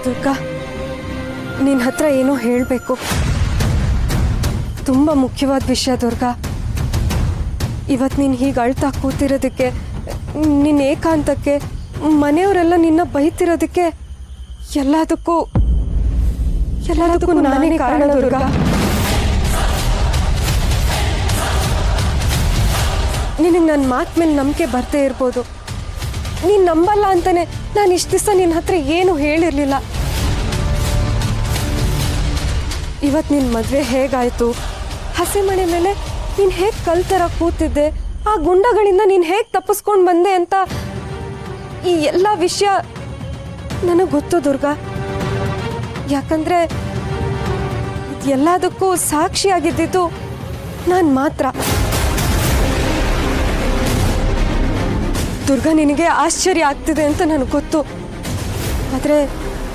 ದುರ್ಗಾ, ನಿನ್ನ ಹತ್ರ ಏನೋ ಹೇಳಬೇಕು. ತುಂಬ ಮುಖ್ಯವಾದ ವಿಷಯ ದುರ್ಗಾ. ಇವತ್ತು ನೀನು ಹೀಗೆ ಅಳ್ತಾ ಕೂತಿರೋದಕ್ಕೆ, ನಿನ್ನ ಏಕಾಂತಕ್ಕೆ, ಮನೆಯವರೆಲ್ಲ ನಿನ್ನ ಬೈತಿರೋದಕ್ಕೆ ಎಲ್ಲದಕ್ಕೂ ನಾನೇ ಕಾರಣ ದುರ್ಗಾ. ನಿನಗೆ ನನ್ನ ಮಾತು ಮೇಲೆ ನಂಬಿಕೆ ಬರ್ತೇ ಇರ್ಬೋದು. ನೀನು ನಂಬಲ್ಲ ಅಂತಾನೆ ನಾನು ಇಷ್ಟು ದಿವಸ ನಿನ್ನ ಹತ್ರ ಏನು ಹೇಳಿರಲಿಲ್ಲ. ಇವತ್ತು ನಿನ್ನ ಮದುವೆ ಹೇಗಾಯಿತು, ಹಸೆಮಣೆ ಮೇಲೆ ನೀನು ಹೇಗೆ ಕಲ್ತರ ಕೂತಿದ್ದೆ, ಆ ಗುಂಡಗಳಿಂದ ನೀನು ಹೇಗೆ ತಪ್ಪಿಸ್ಕೊಂಡು ಬಂದೆ ಅಂತ ಈ ಎಲ್ಲ ವಿಷಯ ನನಗೆ ಗೊತ್ತು ದುರ್ಗಾ. ಯಾಕಂದರೆ ಎಲ್ಲದಕ್ಕೂ ಸಾಕ್ಷಿಯಾಗಿದ್ದಿದ್ದು ನಾನು ಮಾತ್ರ. ದುರ್ಗಾ, ನಿನಗೆ ಆಶ್ಚರ್ಯ ಆಗ್ತಿದೆ ಅಂತ ನನಗೆ ಗೊತ್ತು. ಆದರೆ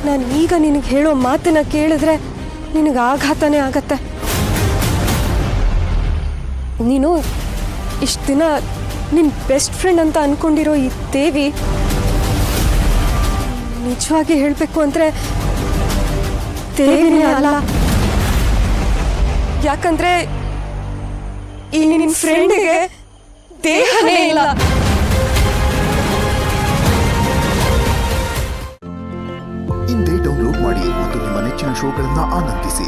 ನಾನು ಈಗ ನಿನಗೆ ಹೇಳೋ ಮಾತನ್ನ ಕೇಳಿದ್ರೆ ನಿನಗೆ ಆಘಾತನೇ ಆಗತ್ತೆ. ನೀನು ಇಷ್ಟು ದಿನ ನಿನ್ನ ಬೆಸ್ಟ್ ಫ್ರೆಂಡ್ ಅಂತ ಅಂದ್ಕೊಂಡಿರೋ ಈ ದೇವಿ, ನಿಜವಾಗಿ ಹೇಳಬೇಕು ಅಂದರೆ ದೇವಿನೇ ಅಲ್ಲ. ಯಾಕಂದರೆ ಈ ನಿನ್ನ ಫ್ರೆಂಡಿಗೆ ದೇಹನೇ ಇಲ್ಲ. ಇಂದೇ ಡೌನ್ಲೋಡ್ ಮಾಡಿ ಮತ್ತು ನಿಮ್ಮ ನೆಚ್ಚಿನ ಶೋಗಳನ್ನು ಆನಂದಿಸಿ.